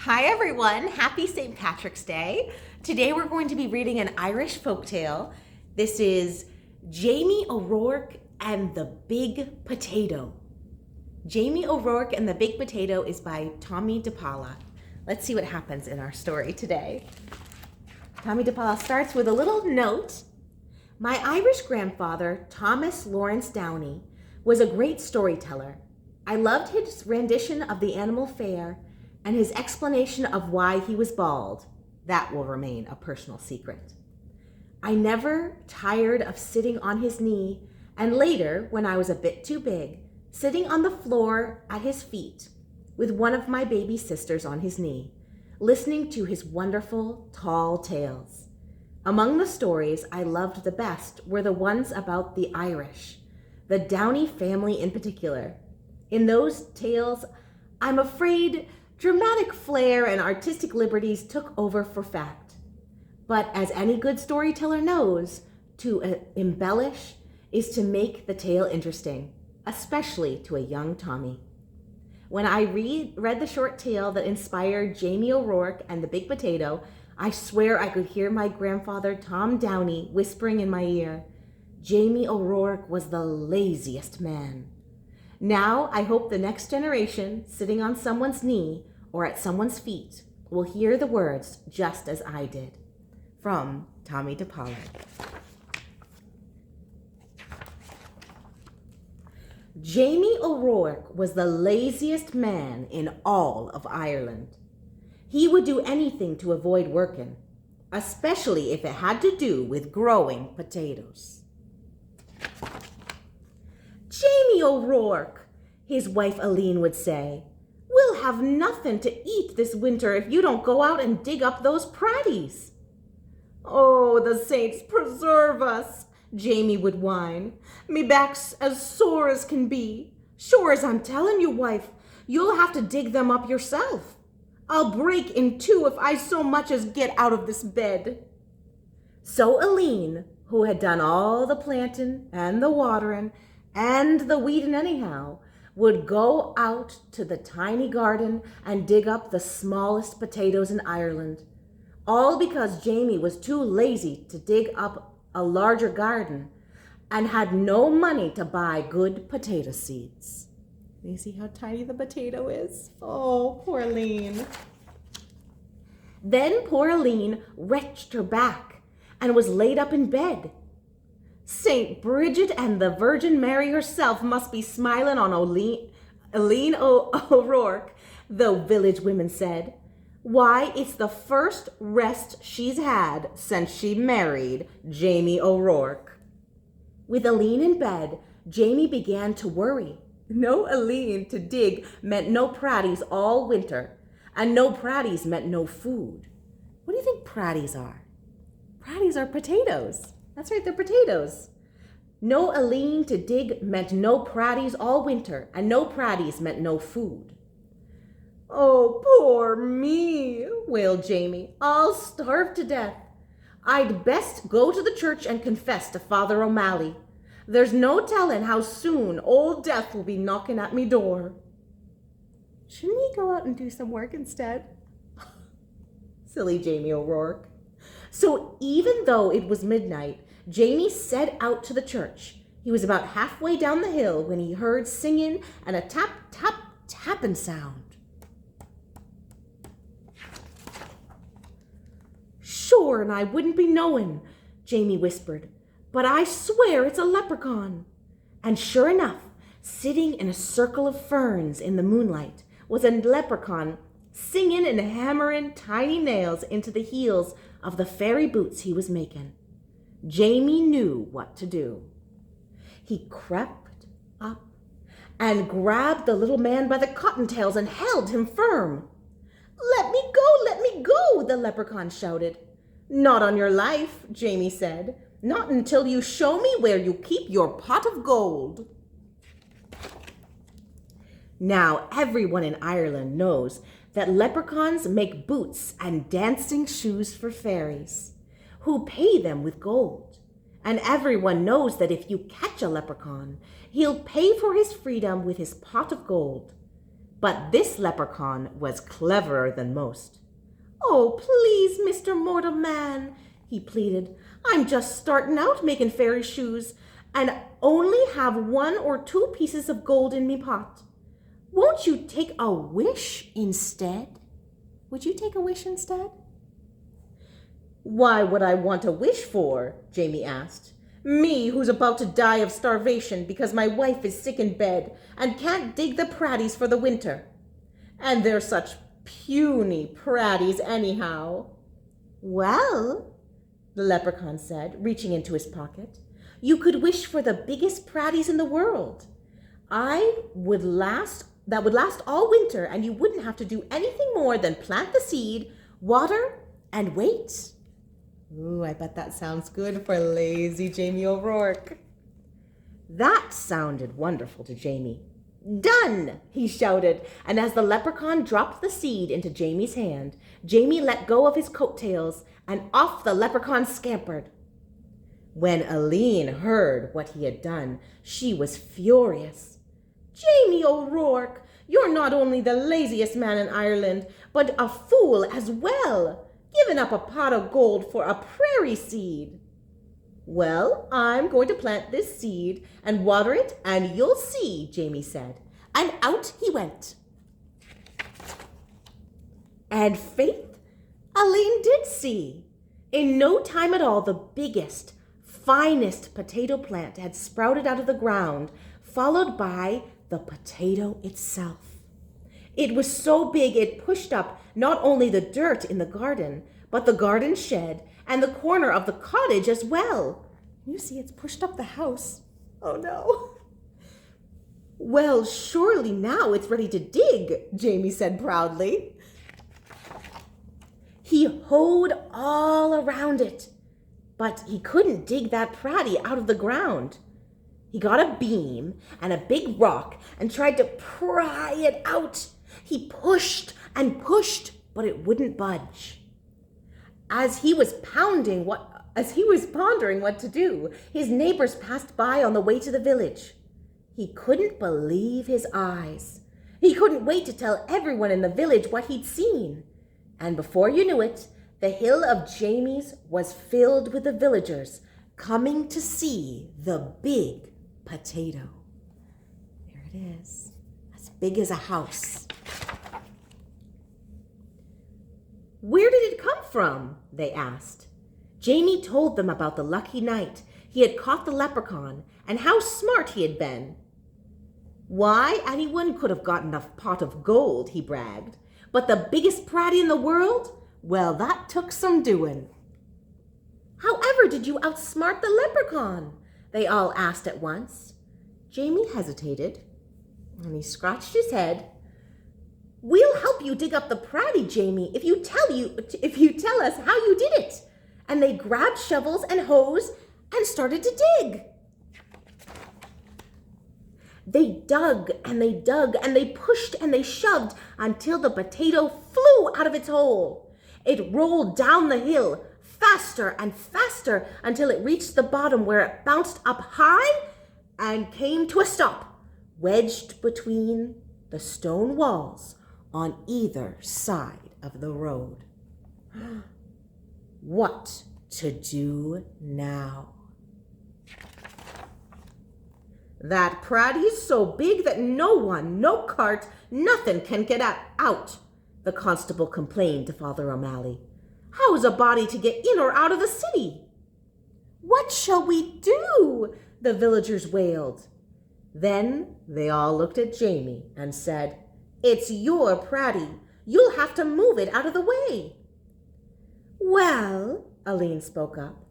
Hi everyone, happy St. Patrick's Day. Today we're going to be reading an Irish folktale. This is Jamie O'Rourke and the Big Potato. Jamie O'Rourke and the Big Potato is by Tomie dePaola. Let's see what happens in our story today. Tomie dePaola starts with a little note. My Irish grandfather, Thomas Lawrence Downey, was a great storyteller. I loved his rendition of the animal fair and his explanation of why he was bald. That will remain a personal secret. I never tired of sitting on his knee, and later, when I was a bit too big, sitting on the floor at his feet with one of my baby sisters on his knee, listening to his wonderful, tall tales. Among the stories I loved the best were the ones about the Irish, the Downey family in particular. In those tales, I'm afraid dramatic flair and artistic liberties took over for fact. But as any good storyteller knows, to embellish is to make the tale interesting, especially to a young Tomie. When I read the short tale that inspired Jamie O'Rourke and the Big Potato, I swear I could hear my grandfather Tom Downey whispering in my ear, Jamie O'Rourke was the laziest man. Now I hope the next generation, sitting on someone's knee or at someone's feet, will hear the words just as I did. From Tomie dePaola. Jamie O'Rourke was the laziest man in all of Ireland. He would do anything to avoid working, especially if it had to do with growing potatoes. Jamie O'Rourke, his wife Aline would say, we'll have nothing to eat this winter if you don't go out and dig up those pratties. Oh, the saints preserve us, Jamie would whine. Me back's as sore as can be. Sure as I'm telling you, wife, you'll have to dig them up yourself. I'll break in two if I so much as get out of this bed. So Aline, who had done all the planting and the watering and the weeding anyhow, would go out to the tiny garden and dig up the smallest potatoes in Ireland, all because Jamie was too lazy to dig up a larger garden and had no money to buy good potato seeds. You see how tiny the potato is? Oh, poor Aline. Then poor Aline wrenched her back and was laid up in bed. Saint Bridget and the Virgin Mary herself must be smiling on Aline O'Rourke, the village women said. Why, it's the first rest she's had since she married Jamie O'Rourke. With Aline in bed, Jamie began to worry. No Aline to dig meant no pratties all winter, and no pratties meant no food. What do you think pratties are? Pratties are potatoes. That's right, they're potatoes. No Aline to dig meant no pratties all winter, and no pratties meant no food. Oh, poor me, wailed Jamie. I'll starve to death. I'd best go to the church and confess to Father O'Malley. There's no telling how soon old death will be knocking at me door. Shouldn't he go out and do some work instead? Silly Jamie O'Rourke. So even though it was midnight, Jamie set out to the church. He was about halfway down the hill when he heard singing and a tap, tap, tapping sound. Sure, and I wouldn't be knowing, Jamie whispered, but I swear it's a leprechaun. And sure enough, sitting in a circle of ferns in the moonlight was a leprechaun singing and hammering tiny nails into the heels of the fairy boots he was making. Jamie knew what to do. He crept up and grabbed the little man by the cottontails and held him firm. Let me go, the leprechaun shouted. Not on your life, Jamie said. Not until you show me where you keep your pot of gold. Now everyone in Ireland knows that leprechauns make boots and dancing shoes for fairies, who pay them with gold. And everyone knows that if you catch a leprechaun, he'll pay for his freedom with his pot of gold. But this leprechaun was cleverer than most. "Oh, please, Mr. Mortal Man," he pleaded. "I'm just starting out making fairy shoes, and only have 1 or 2 pieces of gold in me pot. Won't you take a wish instead? Would you take a wish instead?" "Why would I want a wish for?" Jamie asked. "Me, who's about to die of starvation because my wife is sick in bed and can't dig the pratties for the winter. And they're such puny pratties anyhow." "Well," the leprechaun said, reaching into his pocket, "you could wish for the biggest pratties in the world. That would last all winter, and you wouldn't have to do anything more than plant the seed, water, and wait." Ooh, I bet that sounds good for lazy Jamie O'Rourke. That sounded wonderful to Jamie. "Done!" he shouted, and as the leprechaun dropped the seed into Jamie's hand, Jamie let go of his coattails, and off the leprechaun scampered. When Aline heard what he had done, she was furious. "Jamie O'Rourke, you're not only the laziest man in Ireland, but a fool as well, giving up a pot of gold for a prairie seed." "Well, I'm going to plant this seed and water it, and you'll see," Jamie said. And out he went. And faith, Aline did see. In no time at all, the biggest, finest potato plant had sprouted out of the ground, followed by the potato itself. It was so big it pushed up not only the dirt in the garden, but the garden shed and the corner of the cottage as well. You see, it's pushed up the house. Oh no. "Well, surely now it's ready to dig," Jamie said proudly. He hoed all around it, but he couldn't dig that pratty out of the ground. He got a beam and a big rock and tried to pry it out. He pushed and pushed, but it wouldn't budge. As he was pondering what to do, his neighbors passed by on the way to the village. He couldn't believe his eyes. He couldn't wait to tell everyone in the village what he'd seen. And before you knew it, the hill of Jamie's was filled with the villagers coming to see the big potato. There it is, as big as a house. "Where did it come from?" they asked. Jamie told them about the lucky night he had caught the leprechaun and how smart he had been. "Why, anyone could have gotten a pot of gold," he bragged. "But the biggest pratty in the world? Well, that took some doing." "However did you outsmart the leprechaun?" they all asked at once. Jamie hesitated, and he scratched his head. "We'll help you dig up the pratty, Jamie, if you tell us how you did it." And they grabbed shovels and hoes and started to dig. They dug and they dug and they pushed and they shoved until the potato flew out of its hole. It rolled down the hill faster and faster until it reached the bottom, where it bounced up high and came to a stop, wedged between the stone walls on either side of the road. What to do now? "That pratty's so big that no one, no cart, nothing can get out," the constable complained to Father O'Malley. "How's a body to get in or out of the city?" "What shall we do?" the villagers wailed. Then they all looked at Jamie and said, "It's your pratty. You'll have to move it out of the way." "Well," Aline spoke up,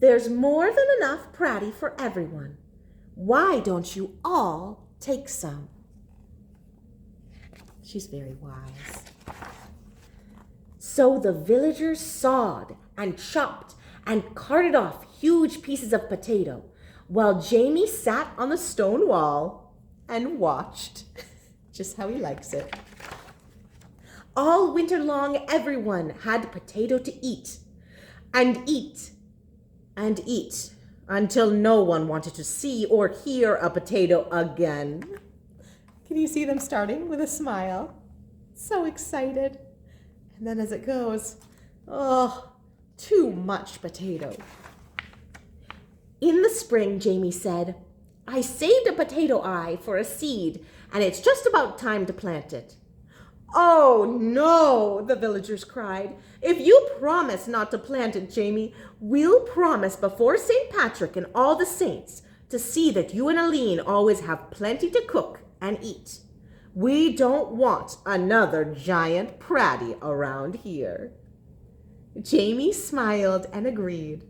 "there's more than enough pratty for everyone. Why don't you all take some?" She's very wise. So the villagers sawed and chopped and carted off huge pieces of potato, while Jamie sat on the stone wall and watched, just how he likes it. All winter long, everyone had potato to eat, and eat, and eat, until no one wanted to see or hear a potato again. Can you see them starting with a smile? So excited. And then as it goes, oh, too much potato. In the spring, Jamie said, I saved a potato eye for a seed, and it's just about time to plant it. Oh no, the villagers cried. If you promise not to plant it, Jamie, we'll promise before St. Patrick and all the saints to see that you and Aline always have plenty to cook and eat. We don't want another giant Pratty around here. Jamie smiled and agreed.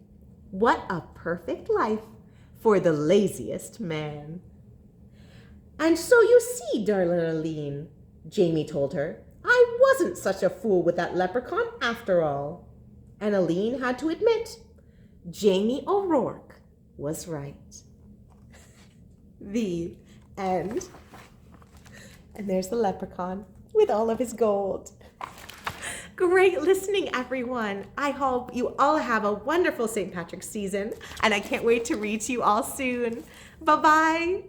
What a perfect life for the laziest man. And so you see, darling Aline, Jamie told her, I wasn't such a fool with that leprechaun after all. And Aline had to admit, Jamie O'Rourke was right. The end. And there's the leprechaun with all of his gold. Great listening, everyone. I hope you all have a wonderful St. Patrick's season, and I can't wait to read to you all soon. Bye-bye.